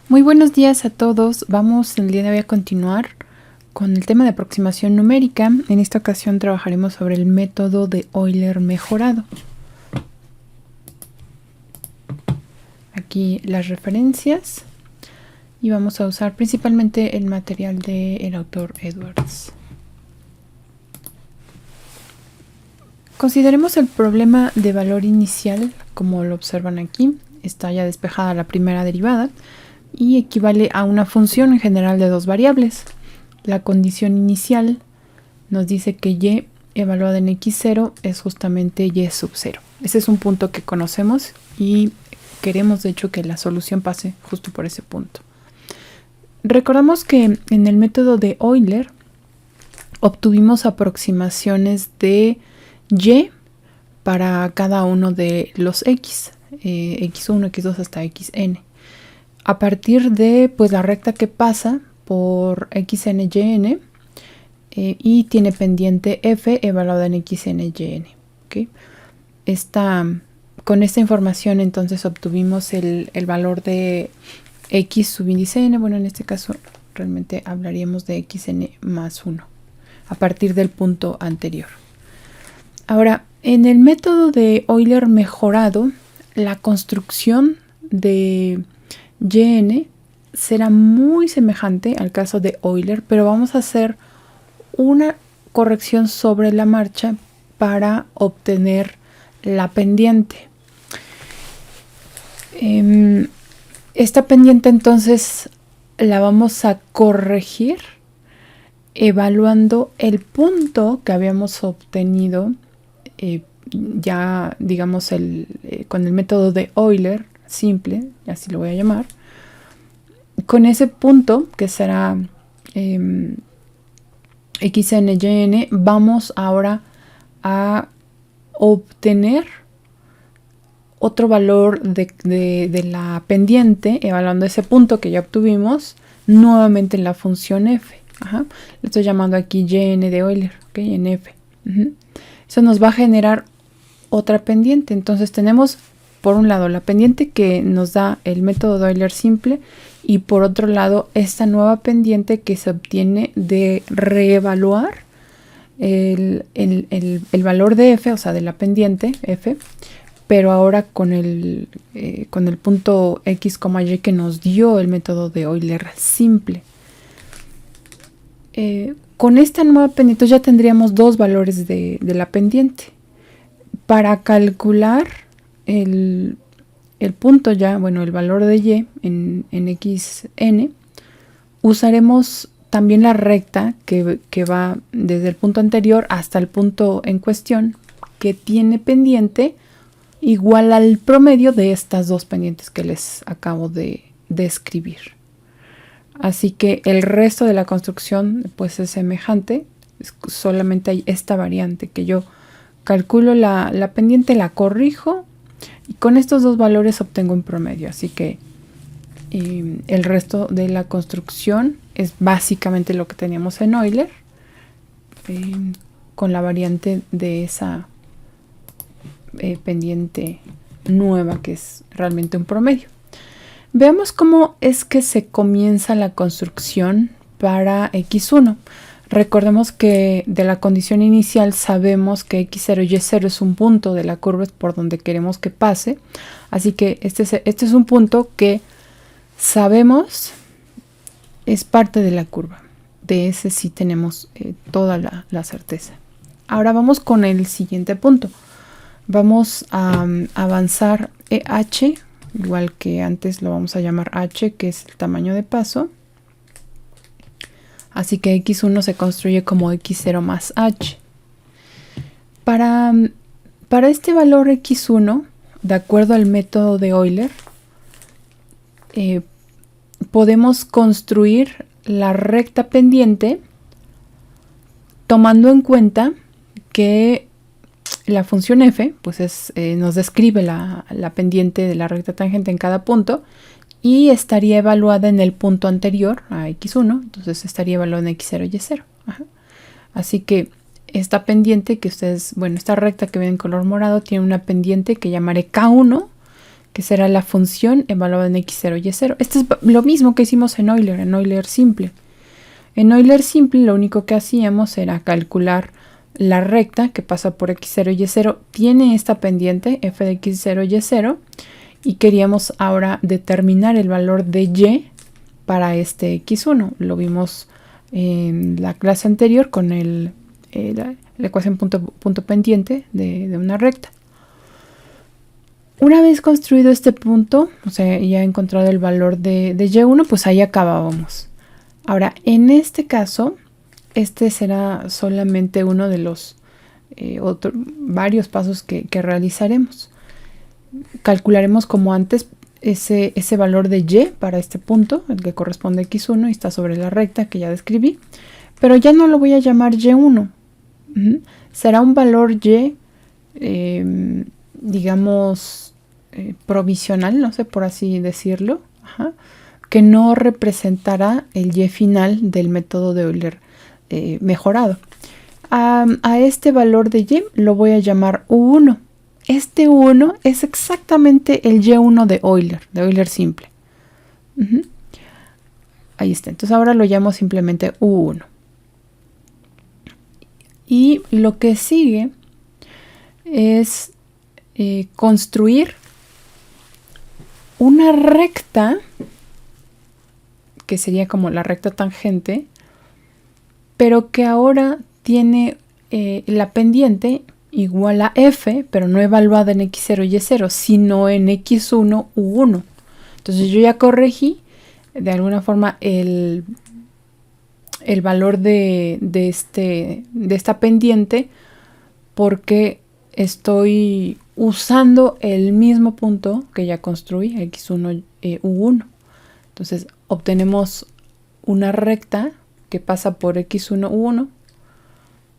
Muy buenos días a todos. Vamos el día de hoy a continuar con el tema de aproximación numérica. En esta ocasión trabajaremos sobre el método de Euler mejorado. Aquí las referencias y vamos a usar principalmente el material del autor Edwards. Consideremos el problema de valor inicial, como lo observan aquí. Está ya despejada la primera derivada y equivale a una función en general de dos variables. La condición inicial nos dice que y evaluada en x0 es justamente y sub 0. Ese es un punto que conocemos y queremos de hecho que la solución pase justo por ese punto. Recordamos que en el método de Euler obtuvimos aproximaciones de y para cada uno de los x, x1, x2 hasta xn. A partir de la recta que pasa por xn, yn y tiene pendiente f evaluada en xn, yn. ¿Okay? Con esta información entonces obtuvimos el valor de x subíndice n. Bueno, en este caso realmente hablaríamos de xn más 1 a partir del punto anterior. Ahora, en el método de Euler mejorado, la construcción de yn será muy semejante al caso de Euler, pero vamos a hacer una corrección sobre la marcha para obtener la pendiente. Esta pendiente entonces la vamos a corregir evaluando el punto que habíamos obtenido ya digamos con el método de Euler simple, así lo voy a llamar. Con ese punto que será xn, yn, vamos ahora a obtener otro valor de la pendiente, evaluando ese punto que ya obtuvimos nuevamente en la función f. Le estoy llamando aquí yn de Euler, ¿okay? En f. Eso nos va a generar otra pendiente. Entonces tenemos por un lado la pendiente que nos da el método de Euler simple y por otro lado esta nueva pendiente que se obtiene de reevaluar el valor de f, o sea de la pendiente f, pero ahora con el punto x, y que nos dio el método de Euler simple. Con esta nueva pendiente ya tendríamos dos valores de la pendiente. Para calcular el punto ya, bueno, el valor de y en xn, usaremos también la recta que va desde el punto anterior hasta el punto en cuestión, que tiene pendiente igual al promedio de estas dos pendientes que les acabo de describir. Así que el resto de la construcción pues es semejante, solamente hay esta variante que yo calculo la pendiente, la corrijo y con estos dos valores obtengo un promedio. Así que el resto de la construcción es básicamente lo que teníamos en Euler, con la variante de esa pendiente nueva que es realmente un promedio. Veamos cómo es que se comienza la construcción para x1. Recordemos que de la condición inicial sabemos que x0 y y0 es un punto de la curva por donde queremos que pase. Así que este es un punto que sabemos es parte de la curva. De ese sí tenemos toda la certeza. Ahora vamos con el siguiente punto. Vamos a avanzar h, igual que antes lo vamos a llamar h, que es el tamaño de paso. Así que x1 se construye como x0 más h. Para este valor x1, de acuerdo al método de Euler, podemos construir la recta pendiente tomando en cuenta que la función f pues nos describe la pendiente de la recta tangente en cada punto y estaría evaluada en el punto anterior a x1, entonces estaría evaluada en x0 y y0. Así que esta pendiente que ustedes, bueno, esta recta que ven en color morado tiene una pendiente que llamaré k1, que será la función evaluada en x0, y0. Esto es lo mismo que hicimos en Euler simple. En Euler simple lo único que hacíamos era calcular la recta que pasa por x0 y y0. Tiene esta pendiente f de x0 y y0 y queríamos ahora determinar el valor de y para este x1. Lo vimos en la clase anterior con la ecuación punto pendiente de una recta. Una vez construido este punto, o sea, ya encontrado el valor de y1, pues ahí acabábamos. Ahora, en este caso, este será solamente uno de los varios pasos que realizaremos. Calcularemos como antes ese valor de y para este punto, el que corresponde a x1 y está sobre la recta que ya describí, pero ya no lo voy a llamar y1. Será un valor y, digamos, provisional, no sé, por así decirlo, que no representará el y final del método de Euler mejorado. A este valor de y lo voy a llamar u1. Este u1 es exactamente el y1 de Euler simple. Ahí está. Entonces ahora lo llamo simplemente u1. Y lo que sigue es construir una recta, que sería como la recta tangente, pero que ahora tiene la pendiente igual a f, pero no evaluada en x0 y y0, sino en x1 u1. Entonces yo ya corregí de alguna forma el valor de esta pendiente, porque estoy usando el mismo punto que ya construí, x1 u1. Entonces obtenemos una recta que pasa por x1 u1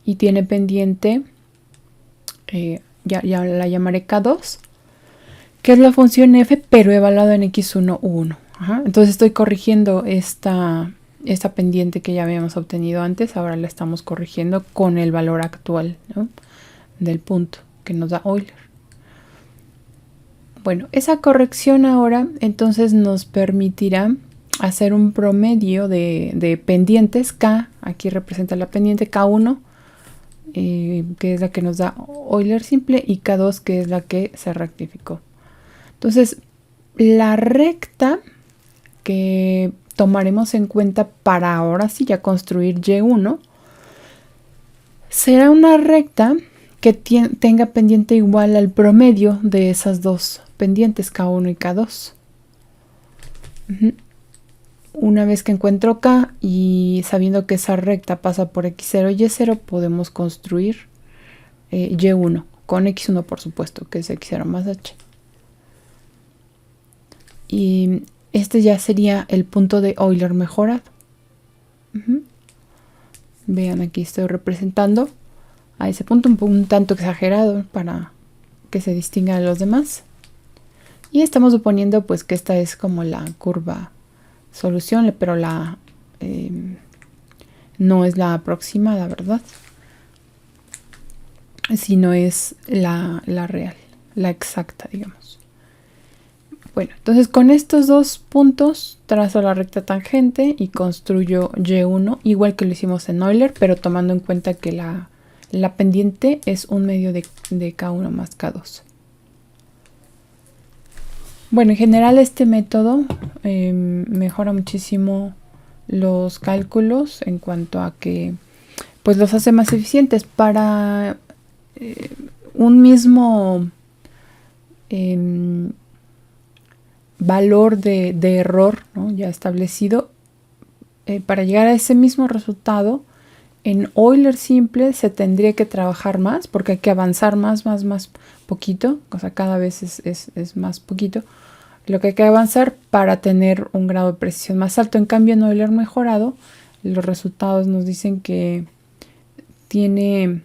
y tiene pendiente, ya la llamaré k2, que es la función f, pero evaluada en x1 u1. Entonces estoy corrigiendo esta pendiente que ya habíamos obtenido antes. Ahora la estamos corrigiendo con el valor actual, ¿no?, del punto que nos da Euler. Bueno, esa corrección ahora entonces nos permitirá hacer un promedio de pendientes. K, aquí representa la pendiente K1, que es la que nos da Euler simple, y K2, que es la que se rectificó. Entonces, la recta que tomaremos en cuenta para ahora sí ya construir y1 será una recta que tenga pendiente igual al promedio de esas dos pendientes, K1 y K2. Una vez que encuentro K y sabiendo que esa recta pasa por x0 y y0, podemos construir y1 con x1, por supuesto, que es x0 más h. Y este ya sería el punto de Euler mejorado. Vean, aquí estoy representando a ese punto, un tanto exagerado para que se distinga de los demás. Y estamos suponiendo pues que esta es como la curva solución, pero no es la aproximada, ¿verdad? Sino es la real, la exacta, digamos. Bueno, entonces con estos dos puntos trazo la recta tangente y construyo y1, igual que lo hicimos en Euler, pero tomando en cuenta que la pendiente es un medio de K1 más K2. Bueno, en general este método mejora muchísimo los cálculos en cuanto a que pues los hace más eficientes. Para un mismo valor de error, ¿no?, ya establecido, para llegar a ese mismo resultado en Euler simple se tendría que trabajar más, porque hay que avanzar más poquito, o sea, cada vez es más poquito lo que hay que avanzar para tener un grado de precisión más alto. En cambio, en Euler mejorado, los resultados nos dicen que tiene,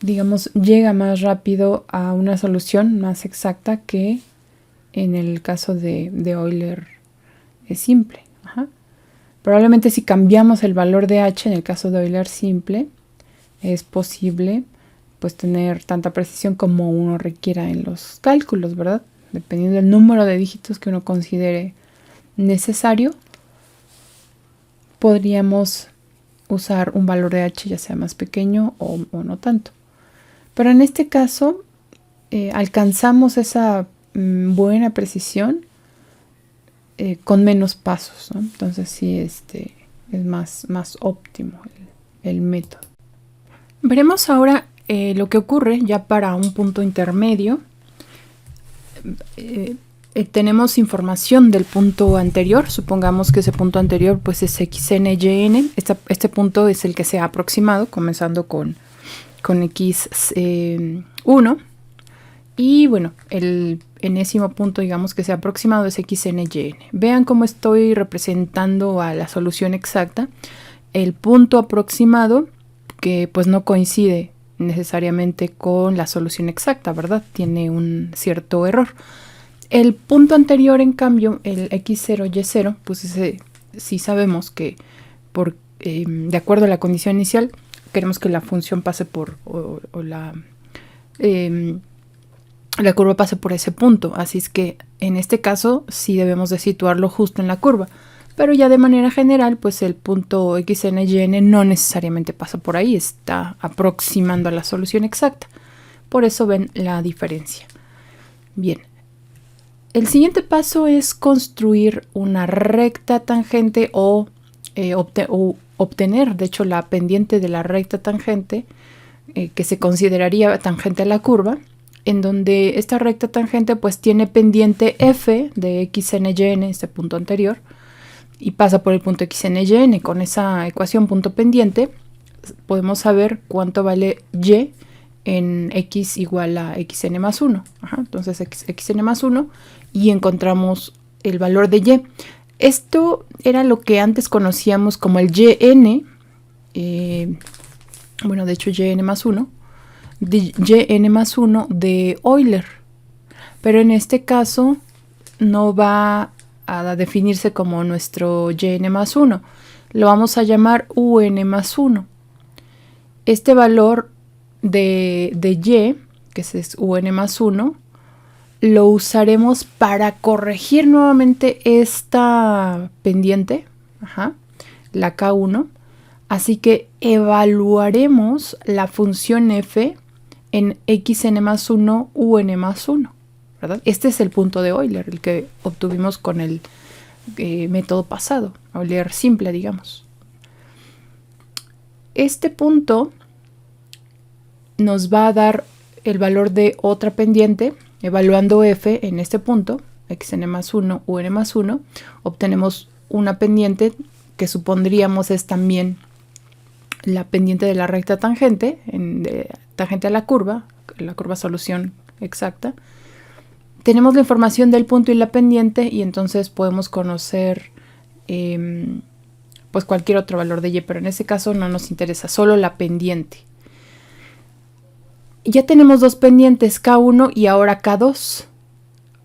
digamos, llega más rápido a una solución más exacta que en el caso de Euler simple. Probablemente si cambiamos el valor de h en el caso de Euler simple, es posible pues tener tanta precisión como uno requiera en los cálculos, ¿verdad? Dependiendo del número de dígitos que uno considere necesario, podríamos usar un valor de h ya sea más pequeño o no tanto. Pero en este caso alcanzamos esa buena precisión con menos pasos, ¿no? Entonces sí, es más óptimo el método. Veremos ahora lo que ocurre ya para un punto intermedio. Tenemos información del punto anterior. Supongamos que ese punto anterior pues es xn,yn. Este punto es el que se ha aproximado, comenzando con x1. Y bueno, el enésimo punto, digamos, que se ha aproximado es xn,yn. Vean cómo estoy representando a la solución exacta. El punto aproximado, que pues no coincide necesariamente con la solución exacta, ¿verdad? Tiene un cierto error. El punto anterior, en cambio, el x0, y0, pues ese sí sabemos que de acuerdo a la condición inicial, queremos que la función pase por, la curva pase por ese punto. Así es que en este caso sí debemos de situarlo justo en la curva. Pero ya de manera general, pues el punto xn,yn no necesariamente pasa por ahí, está aproximando a la solución exacta. Por eso ven la diferencia. Bien. El siguiente paso es construir una recta tangente o obtener, de hecho, la pendiente de la recta tangente, que se consideraría tangente a la curva, en donde esta recta tangente pues tiene pendiente f de xn,yn, este punto anterior, y pasa por el punto xn,yn. Con esa ecuación punto pendiente podemos saber cuánto vale y en x igual a xn más 1. Entonces xn más 1 y encontramos el valor de y. Esto era lo que antes conocíamos como el yn, bueno, de hecho yn más 1, yn más 1 de Euler. Pero en este caso no va a definirse como nuestro yn más 1. Lo vamos a llamar un más 1. Este valor de y, que es un más 1, lo usaremos para corregir nuevamente esta pendiente, la K1. Así que evaluaremos la función f en xn más 1, un más 1. ¿Verdad? Este es el punto de Euler, el que obtuvimos con el método pasado, Euler simple, digamos. Este punto nos va a dar el valor de otra pendiente. Evaluando f en este punto, xn más 1, un más 1, obtenemos una pendiente que supondríamos es también la pendiente de la recta tangente, tangente a la curva solución exacta. Tenemos la información del punto y la pendiente y entonces podemos conocer pues cualquier otro valor de y, pero en este caso no nos interesa, solo la pendiente. Ya tenemos dos pendientes, K1 y ahora K2.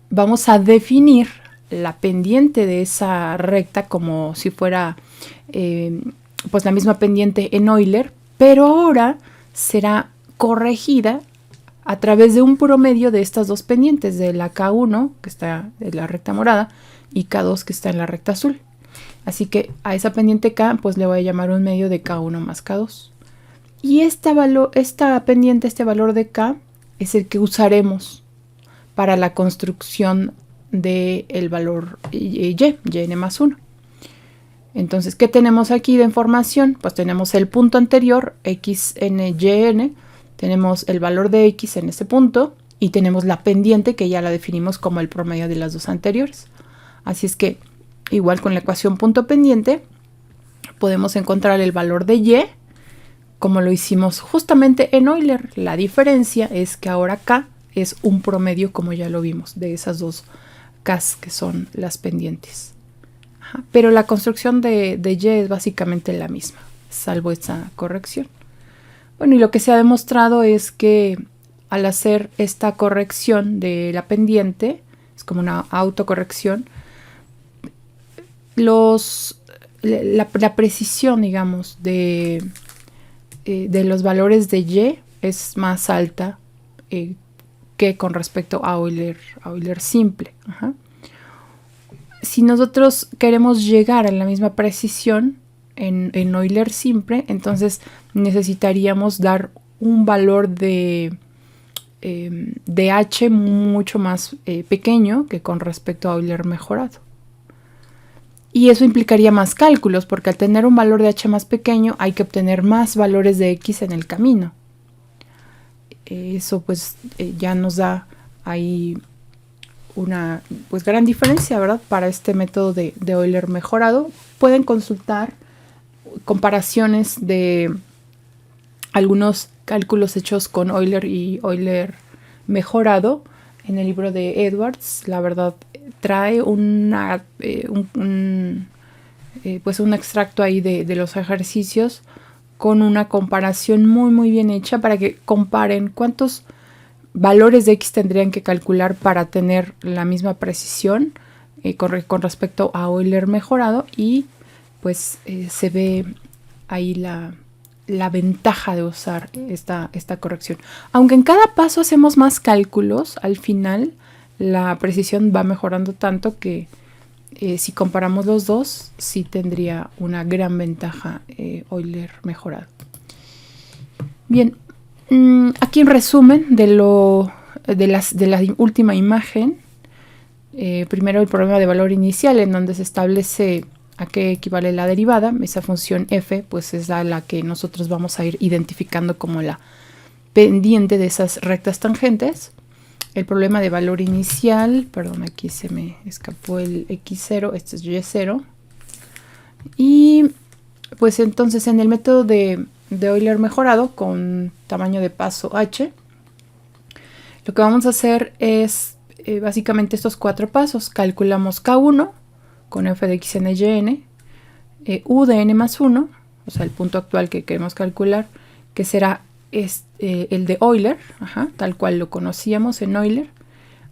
Vamos a definir la pendiente de esa recta como si fuera pues la misma pendiente en Euler, pero ahora será corregida a través de un promedio de estas dos pendientes, de la K1, que está en la recta morada, y K2, que está en la recta azul. Así que a esa pendiente K, pues le voy a llamar un medio de K1 más K2. Y esta pendiente, este valor de K, es el que usaremos para la construcción del valor yn más 1. Entonces, ¿qué tenemos aquí de información? Pues tenemos el punto anterior, xn,yn, tenemos el valor de x en este punto y tenemos la pendiente que ya la definimos como el promedio de las dos anteriores. Así es que, igual con la ecuación punto pendiente, podemos encontrar el valor de y como lo hicimos justamente en Euler. La diferencia es que ahora K es un promedio, como ya lo vimos, de esas dos Ks que son las pendientes. Pero la construcción de y es básicamente la misma, salvo esta corrección. Bueno, y lo que se ha demostrado es que al hacer esta corrección de la pendiente, es como una autocorrección, la precisión, digamos, de los valores de y es más alta que con respecto a Euler simple. Ajá. Si nosotros queremos llegar a la misma precisión en Euler simple, entonces necesitaríamos dar un valor de h mucho más pequeño que con respecto a Euler mejorado. Y eso implicaría más cálculos, porque al tener un valor de h más pequeño hay que obtener más valores de x en el camino. Eso pues ya nos da ahí una pues gran diferencia, ¿verdad? Para este método de Euler mejorado. Pueden consultar comparaciones de algunos cálculos hechos con Euler y Euler mejorado en el libro de Edwards. La verdad trae un extracto ahí de los ejercicios con una comparación muy bien hecha para que comparen cuántos valores de x tendrían que calcular para tener la misma precisión con respecto a Euler mejorado, y pues se ve ahí la ventaja de usar esta corrección. Aunque en cada paso hacemos más cálculos, al final la precisión va mejorando tanto que si comparamos los dos, sí tendría una gran ventaja Euler mejorado. Bien, aquí en resumen de la última imagen, primero el problema de valor inicial, en donde se establece a qué equivale la derivada. Esa función f pues es la que nosotros vamos a ir identificando como la pendiente de esas rectas tangentes. El problema de valor inicial, perdón, aquí se me escapó el x0, este es y0. Y pues entonces en el método de Euler mejorado con tamaño de paso h, lo que vamos a hacer es básicamente estos 4 pasos. Calculamos k1 con f de x n y n, u de n más 1, o sea el punto actual que queremos calcular, que será el de Euler, tal cual lo conocíamos en Euler.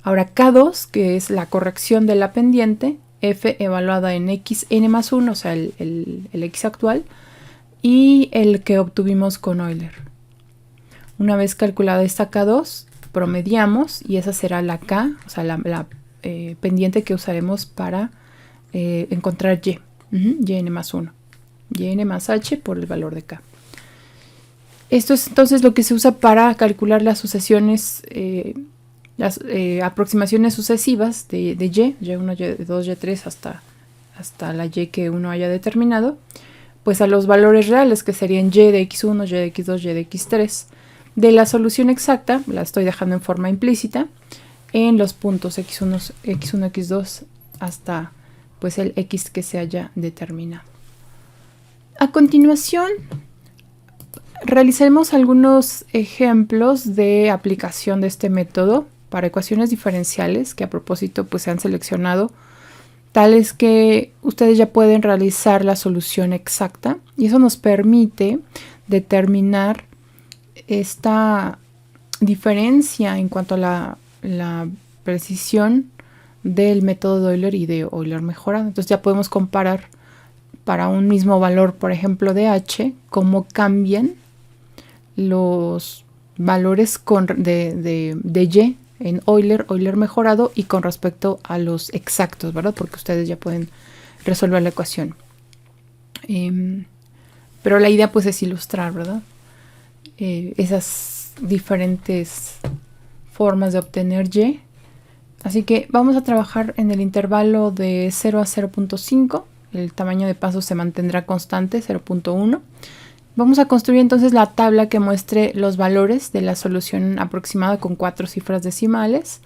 Ahora k2, que es la corrección de la pendiente, f evaluada en x n más 1, o sea el x actual, y el que obtuvimos con Euler. Una vez calculada esta k2, promediamos y esa será la k, o sea la pendiente que usaremos para encontrar y, yn más 1, yn más h por el valor de k. Esto es entonces lo que se usa para calcular las sucesiones, las aproximaciones sucesivas de y, y1, y2, y3 hasta la y que uno haya determinado, pues a los valores reales, que serían y de x1, y de x2, y de x3. De la solución exacta, la estoy dejando en forma implícita, en los puntos x1, x2, hasta pues el x que se haya determinado. A continuación, realizaremos algunos ejemplos de aplicación de este método para ecuaciones diferenciales que a propósito pues se han seleccionado, tales que ustedes ya pueden realizar la solución exacta, y eso nos permite determinar esta diferencia en cuanto a la precisión del método de Euler y de Euler mejorado. Entonces ya podemos comparar para un mismo valor, por ejemplo, de h, cómo cambian los valores de y en Euler mejorado y con respecto a los exactos, ¿verdad? Porque ustedes ya pueden resolver la ecuación. Pero la idea pues es ilustrar, ¿verdad? Esas diferentes formas de obtener y. Así que vamos a trabajar en el intervalo de 0 a 0.5. El tamaño de pasos se mantendrá constante, 0.1. Vamos a construir entonces la tabla que muestre los valores de la solución aproximada con 4 cifras decimales.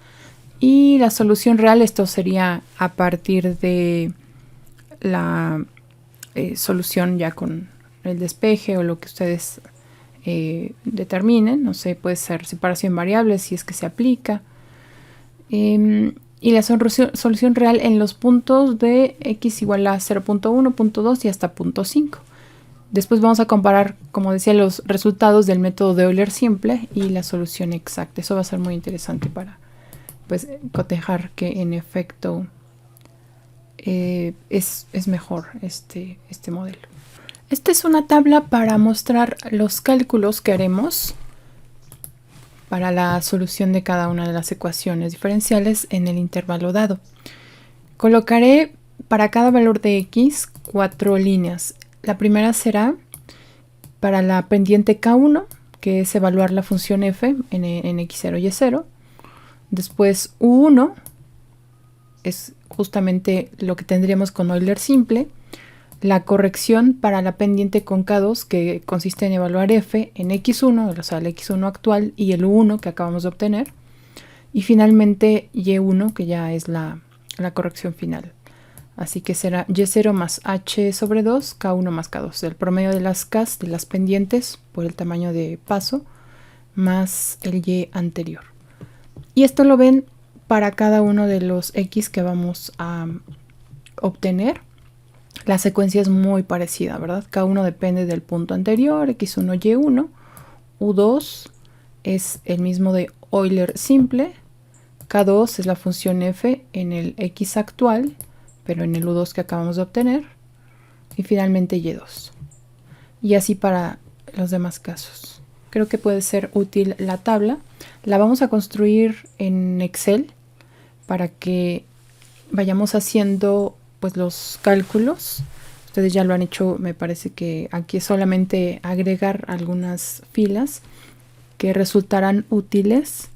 Y la solución real, esto sería a partir de la solución ya con el despeje o lo que ustedes determinen. No sé, puede ser separación variable si es que se aplica. Y la solución real en los puntos de x igual a 0.1, 0.2 y hasta 0.5. Después vamos a comparar, como decía, los resultados del método de Euler simple y la solución exacta. Eso va a ser muy interesante para pues, cotejar que en efecto es mejor este modelo. Esta es una tabla para mostrar los cálculos que haremos para la solución de cada una de las ecuaciones diferenciales en el intervalo dado. Colocaré para cada valor de x 4 líneas. La primera será para la pendiente k1, que es evaluar la función f en x0 y y0. Después u1 es justamente lo que tendríamos con Euler simple. La corrección para la pendiente con k2, que consiste en evaluar f en x1, o sea, el x1 actual, y el u1 que acabamos de obtener. Y finalmente y1, que ya es la corrección final. Así que será y0 más h sobre 2, k1 más k2. El promedio de las k's, de las pendientes, por el tamaño de paso, más el y anterior. Y esto lo ven para cada uno de los x que vamos a obtener. La secuencia es muy parecida, ¿verdad? K1 depende del punto anterior, x1, y1. U2 es el mismo de Euler simple. K2 es la función f en el x actual, pero en el u2 que acabamos de obtener. Y finalmente y2. Y así para los demás casos. Creo que puede ser útil la tabla. La vamos a construir en Excel para que vayamos haciendo pues los cálculos. Ustedes ya lo han hecho, me parece que aquí es solamente agregar algunas filas que resultarán útiles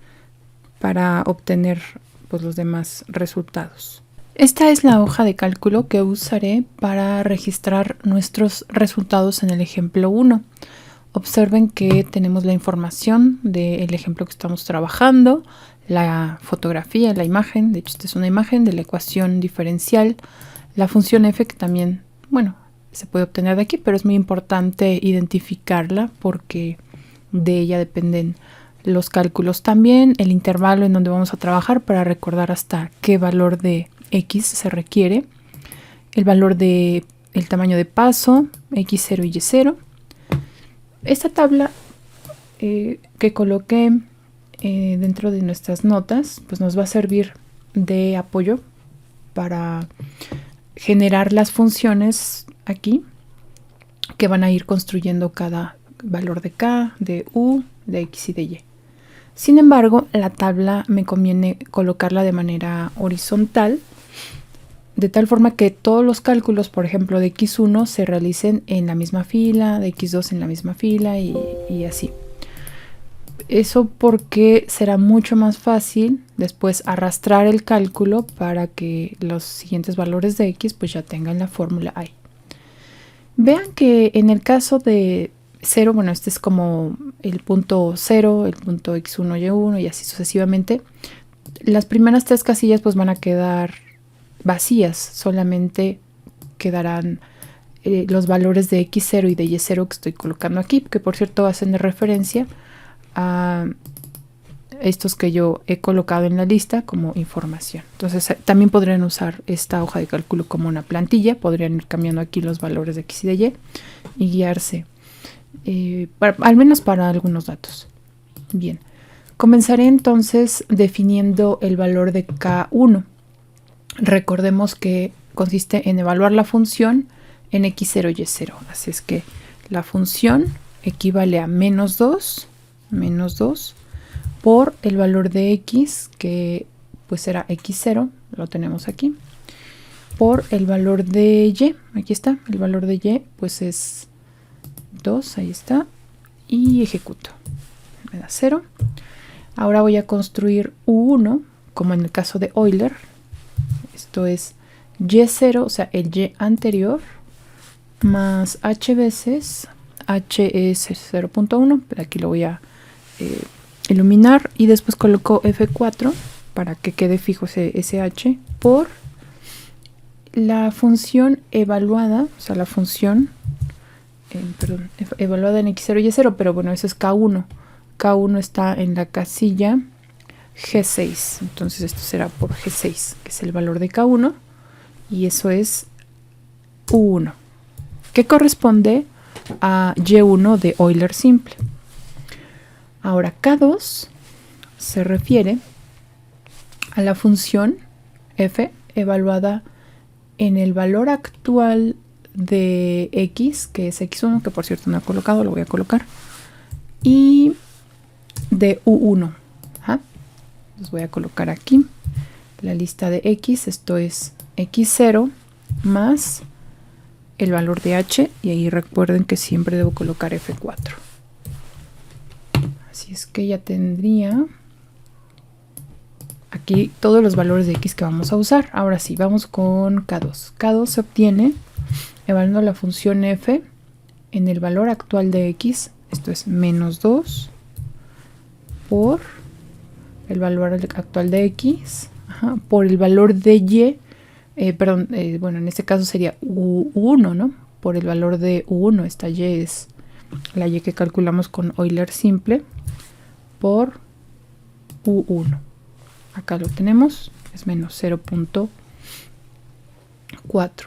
para obtener pues los demás resultados. Esta es la hoja de cálculo que usaré para registrar nuestros resultados en el ejemplo 1. Observen que tenemos la información del ejemplo que estamos trabajando, la fotografía, la imagen, de hecho esta es una imagen de la ecuación diferencial, la función f que también, bueno, se puede obtener de aquí, pero es muy importante identificarla porque de ella dependen los cálculos. También el intervalo en donde vamos a trabajar para recordar hasta qué valor de x se requiere, el valor de el tamaño de paso, x0 y y0. Esta tabla que coloqué dentro de nuestras notas, pues nos va a servir de apoyo para generar las funciones aquí que van a ir construyendo cada valor de k, de u, de x y de y. Sin embargo, la tabla me conviene colocarla de manera horizontal, de tal forma que todos los cálculos, por ejemplo, de x1 se realicen en la misma fila, de x2 en la misma fila y así. Eso porque será mucho más fácil después arrastrar el cálculo para que los siguientes valores de x pues ya tengan la fórmula ahí. Vean que en el caso de 0, bueno, este es como el punto 0, el punto x1, y1 y así sucesivamente. Las primeras tres casillas pues van a quedar vacías, solamente quedarán los valores de x0 y de y0 que estoy colocando aquí, que por cierto hacen de referencia a estos que yo he colocado en la lista como información. Entonces también podrían usar esta hoja de cálculo como una plantilla, podrían ir cambiando aquí los valores de x y de y guiarse al menos para algunos datos. Bien, comenzaré entonces definiendo el valor de k1. Recordemos que consiste en evaluar la función en x0 y y0. Así es que la función equivale a menos 2 por el valor de x, que pues será x0, lo tenemos aquí, por el valor de y, aquí está, el valor de y pues es 2, ahí está, y ejecuto, me da 0. Ahora voy a construir u1, como en el caso de Euler. Esto es y0, o sea, el y anterior, más h veces, h es 0.1, pero aquí lo voy a iluminar, y después coloco F4 para que quede fijo ese h, por la función evaluada, o sea, la función evaluada en x0 y y0, pero bueno, eso es k1. K1 está en la casilla G6, entonces esto será por G6, que es el valor de K1, y eso es U1, que corresponde a Y1 de Euler simple. Ahora K2 se refiere a la función f evaluada en el valor actual de x, que es x1, que por cierto no he colocado, lo voy a colocar, y de U1. Ajá. Los voy a colocar aquí. La lista de X, esto es X0 más el valor de H, y ahí recuerden que siempre debo colocar F4. Así es que ya tendría aquí todos los valores de X que vamos a usar. Ahora sí, vamos con K2. K2 se obtiene evaluando la función F en el valor actual de X, esto es menos 2 por el valor actual de X, ajá, por el valor de Y, bueno, en este caso sería U1, ¿no? Por el valor de U1, esta Y es la Y que calculamos con Euler simple, por U1. Acá lo tenemos, es menos 0.4.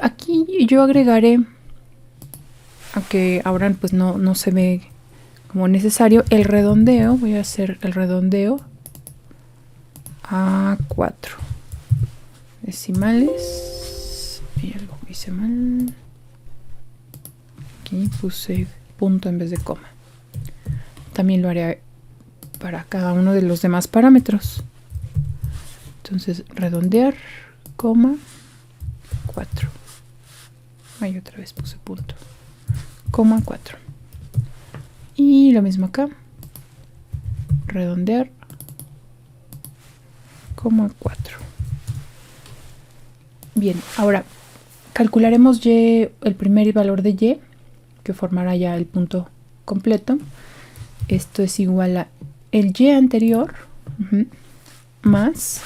Aquí yo agregaré, aunque ahora pues no se ve como necesario, el redondeo. Voy a hacer el redondeo a 4 decimales. Y algo hice mal. Aquí puse punto en vez de coma. También lo haré para cada uno de los demás parámetros. Entonces, redondear, coma, 4. Ahí otra vez puse punto. Coma 4. Y lo mismo acá. Redondear, coma 4. Bien, ahora calcularemos Y, el primer valor de Y, que formará ya el punto completo. Esto es igual a el Y anterior, más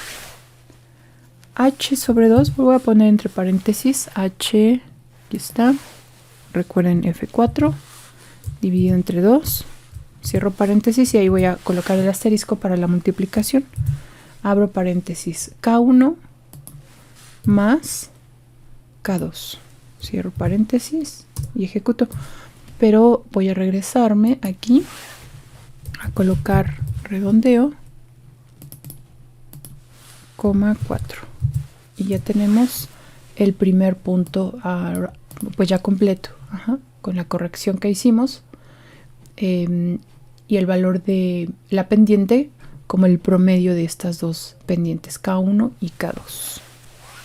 H sobre 2, voy a poner entre paréntesis H, aquí está, recuerden F4, dividido entre 2, cierro paréntesis y ahí voy a colocar el asterisco para la multiplicación, abro paréntesis, K1 más K2, cierro paréntesis y ejecuto, pero voy a regresarme aquí a colocar redondeo, coma 4, y ya tenemos el primer punto pues ya completo, con la corrección que hicimos, y el valor de la pendiente como el promedio de estas dos pendientes, K1 y K2.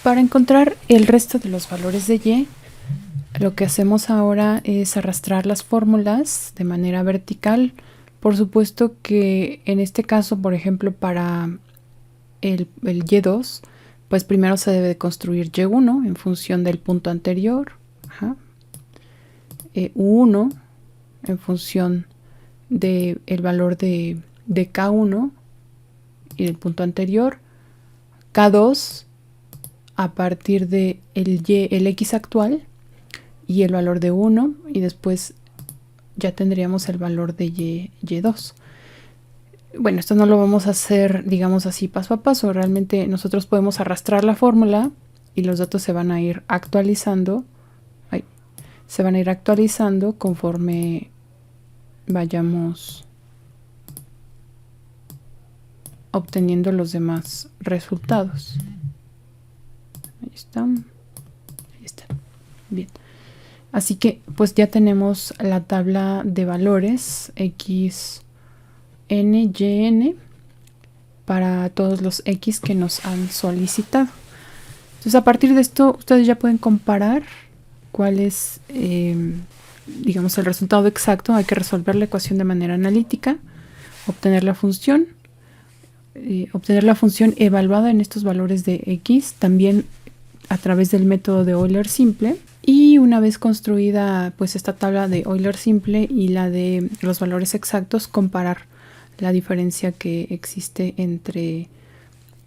Para encontrar el resto de los valores de Y, lo que hacemos ahora es arrastrar las fórmulas de manera vertical. Por supuesto que en este caso, por ejemplo, para el Y2, pues primero se debe de construir Y1 en función del punto anterior, U1 en función del valor de K1 y del punto anterior, K2 a partir de el X actual y el valor de 1, y después ya tendríamos el valor de Y2. Bueno, esto no lo vamos a hacer, digamos así, paso a paso. Realmente nosotros podemos arrastrar la fórmula y los datos se van a ir actualizando. Se van a ir actualizando conforme vayamos obteniendo los demás resultados. Ahí están. Ahí está. Bien. Así que pues ya tenemos la tabla de valores X, N, Y, N para todos los X que nos han solicitado. Entonces a partir de esto ustedes ya pueden comparar cuál es, digamos, el resultado exacto. Hay que resolver la ecuación de manera analítica, obtener la función evaluada en estos valores de X, también a través del método de Euler simple. Y una vez construida pues esta tabla de Euler simple y la de los valores exactos, comparar la diferencia que existe entre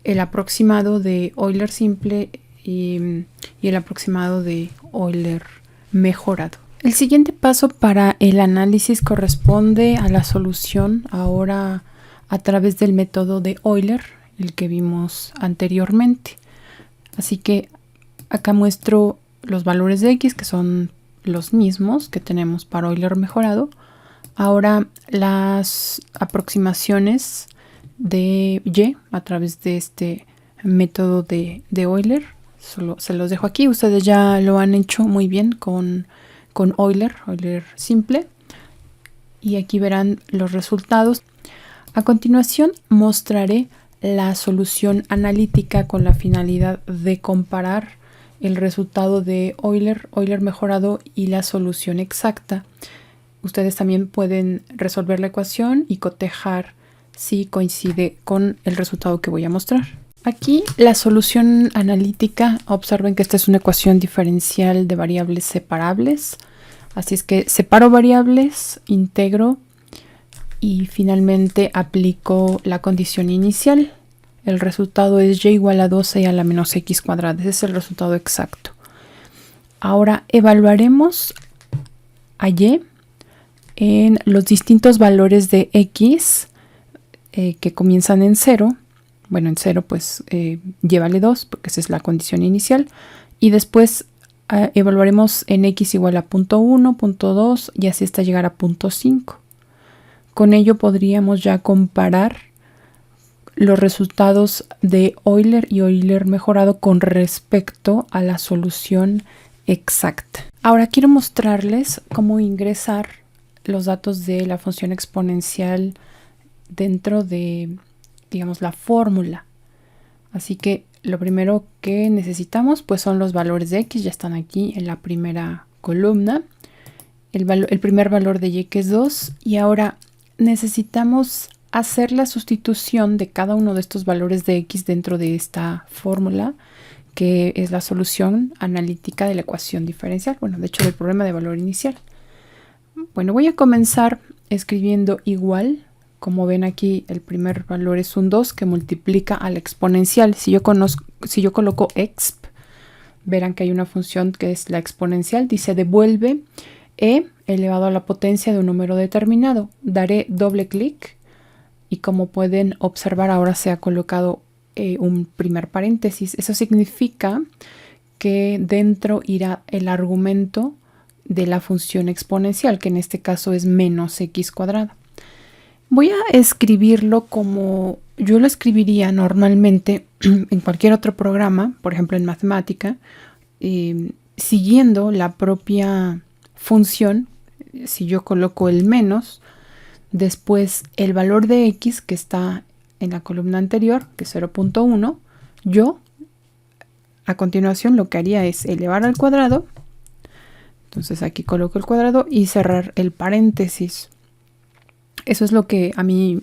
el aproximado de Euler simple y el aproximado de Euler mejorado. El siguiente paso para el análisis corresponde a la solución ahora a través del método de Euler, el que vimos anteriormente. Así que acá muestro los valores de X, que son los mismos que tenemos para Euler mejorado. Ahora las aproximaciones de Y a través de este método de Euler, solo se los dejo aquí. Ustedes ya lo han hecho muy bien con Euler simple. y aquí verán los resultados. A continuación mostraré la solución analítica con la finalidad de comparar el resultado de Euler mejorado y la solución exacta. Ustedes también pueden resolver la ecuación y cotejar si coincide con el resultado que voy a mostrar. Aquí la solución analítica, observen que esta es una ecuación diferencial de variables separables. Así es que separo variables, integro y finalmente aplico la condición inicial. El resultado es y igual a 12 a la menos x cuadrada. Ese es el resultado exacto. Ahora evaluaremos a y en los distintos valores de x que comienzan en 0. Bueno, en 0 pues y vale 2 porque esa es la condición inicial. Y después evaluaremos en x igual a 0.1, 0.2 y así hasta llegar a 0.5. Con ello podríamos ya comparar los resultados de Euler y Euler mejorado con respecto a la solución exacta. Ahora quiero mostrarles cómo ingresar los datos de la función exponencial dentro de, digamos, la fórmula. Así que lo primero que necesitamos pues son los valores de x, ya están aquí en la primera columna. El primer valor de y que es 2 y ahora necesitamos hacer la sustitución de cada uno de estos valores de x dentro de esta fórmula que es la solución analítica de la ecuación diferencial, bueno, de hecho del problema de valor inicial. Bueno, voy a comenzar escribiendo igual. Como ven aquí, el primer valor es un 2 que multiplica a la exponencial. Si yo coloco exp, verán que hay una función que es la exponencial. Dice devuelve e elevado a la potencia de un número determinado. Daré doble clic y como pueden observar ahora se ha colocado un primer paréntesis. Eso significa que dentro irá el argumento de la función exponencial, que en este caso es menos x cuadrada. Voy a escribirlo como yo lo escribiría normalmente en cualquier otro programa, por ejemplo en matemática, siguiendo la propia función. Si yo coloco el menos, después el valor de x que está en la columna anterior, que es 0.1, yo a continuación lo que haría es elevar al cuadrado. Entonces aquí coloco el cuadrado y cerrar el paréntesis. Eso es lo que a mí,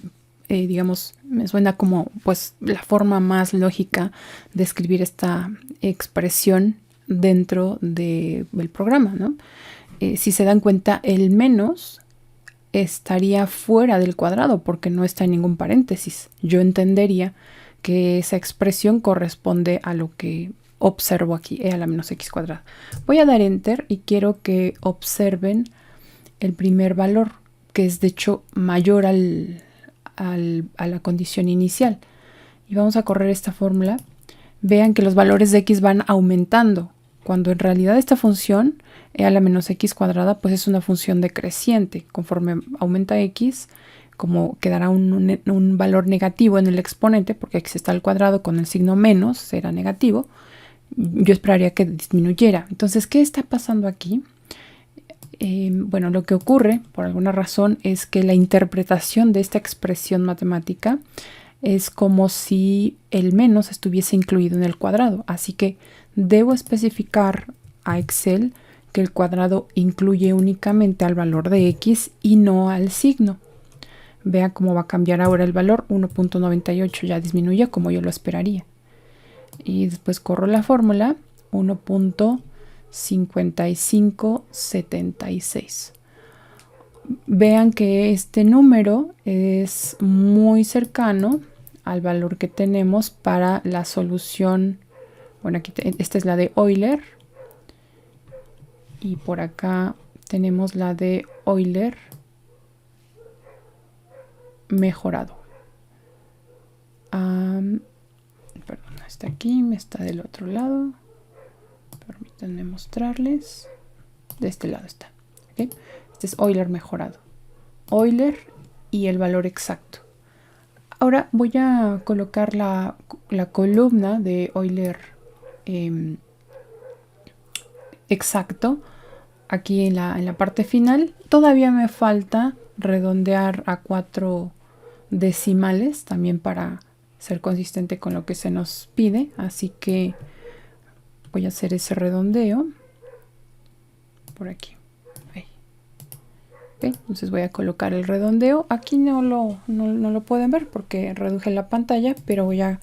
digamos, me suena como pues la forma más lógica de escribir esta expresión dentro del programa, ¿no? Si se dan cuenta, el menos estaría fuera del cuadrado porque no está en ningún paréntesis. Yo entendería que esa expresión corresponde a lo que observo aquí, a la menos x cuadrada. Voy a dar enter y quiero que observen el primer valor, que es de hecho mayor a la condición inicial. Y vamos a correr esta fórmula. Vean que los valores de x van aumentando, cuando en realidad esta función a la menos x cuadrada pues es una función decreciente. Conforme aumenta x, como quedará un valor negativo en el exponente, porque x está al cuadrado con el signo menos, será negativo, yo esperaría que disminuyera. Entonces, ¿qué está pasando aquí? Bueno, lo que ocurre, por alguna razón, es que la interpretación de esta expresión matemática es como si el menos estuviese incluido en el cuadrado. Así que debo especificar a Excel que el cuadrado incluye únicamente al valor de x y no al signo. Vean cómo va a cambiar ahora el valor. 1.98 ya disminuye como yo lo esperaría. Y después corro la fórmula. 1.5576. Vean que este número es muy cercano al valor que tenemos para la solución. Bueno, aquí esta es la de Euler. Y por acá tenemos la de Euler mejorado. Perdón, está aquí, está del otro lado. Permítanme mostrarles. De este lado está. ¿Okay? Este es Euler mejorado. Euler y el valor exacto. Ahora voy a colocar la columna de Euler exacto aquí en la parte final. Todavía me falta redondear a 4 decimales también para ser consistente con lo que se nos pide, así que voy a hacer ese redondeo por aquí. Ahí. ¿Okay? Entonces voy a colocar el redondeo. Aquí no lo pueden ver porque reduje la pantalla, pero voy a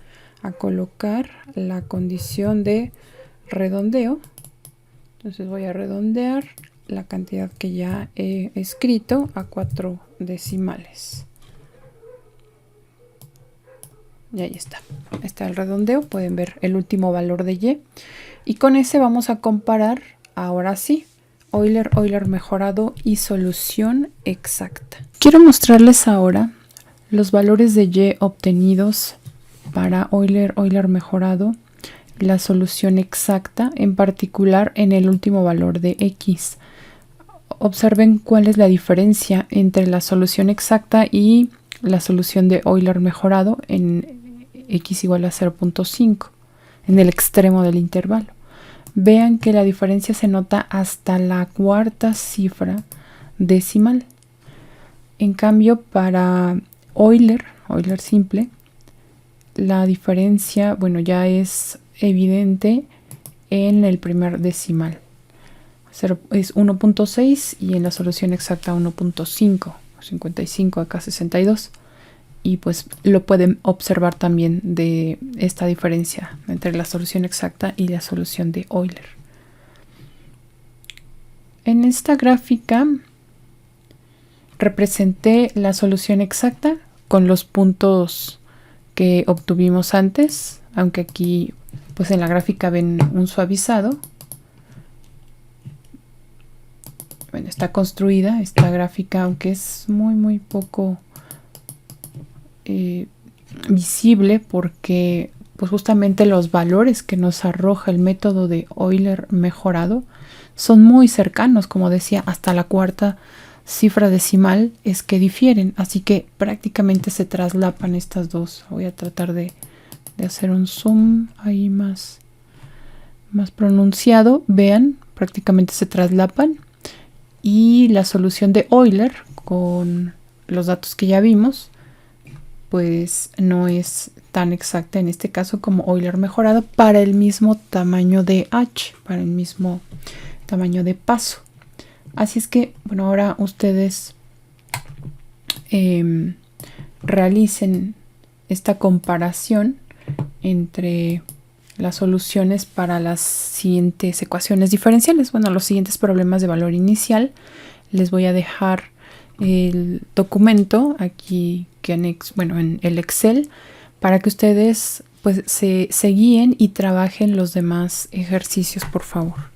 colocar la condición de redondeo. Entonces voy a redondear la cantidad que ya he escrito a 4 decimales. Y ahí está. Está el redondeo. Pueden ver el último valor de y. Y con ese vamos a comparar, ahora sí, Euler mejorado y solución exacta. Quiero mostrarles ahora los valores de y obtenidos para Euler mejorado, la solución exacta, en particular en el último valor de x. Observen cuál es la diferencia entre la solución exacta y la solución de Euler mejorado en x igual a 0.5, en el extremo del intervalo. Vean que la diferencia se nota hasta la cuarta cifra decimal. En cambio, para Euler simple, la diferencia, bueno, ya es evidente en el primer decimal. Es 1.6 y en la solución exacta 1.5, 55, acá 62. Y pues lo pueden observar también de esta diferencia entre la solución exacta y la solución de Euler. En esta gráfica representé la solución exacta con los puntos que obtuvimos antes, aunque aquí pues en la gráfica ven un suavizado. Bueno, está construida esta gráfica, aunque es muy poco visible porque pues justamente los valores que nos arroja el método de Euler mejorado son muy cercanos, como decía, hasta la cuarta cifra decimal es que difieren, así que prácticamente se traslapan estas dos. Voy a tratar de hacer un zoom ahí más pronunciado. Vean, prácticamente se traslapan y la solución de Euler con los datos que ya vimos pues no es tan exacta en este caso como Euler mejorado para el mismo tamaño de h, para el mismo tamaño de paso. Así es que, bueno, ahora ustedes realicen esta comparación entre las soluciones para las siguientes ecuaciones diferenciales. Bueno, los siguientes problemas de valor inicial. Les voy a dejar el documento aquí que en el Excel para que ustedes pues se guíen y trabajen los demás ejercicios, por favor.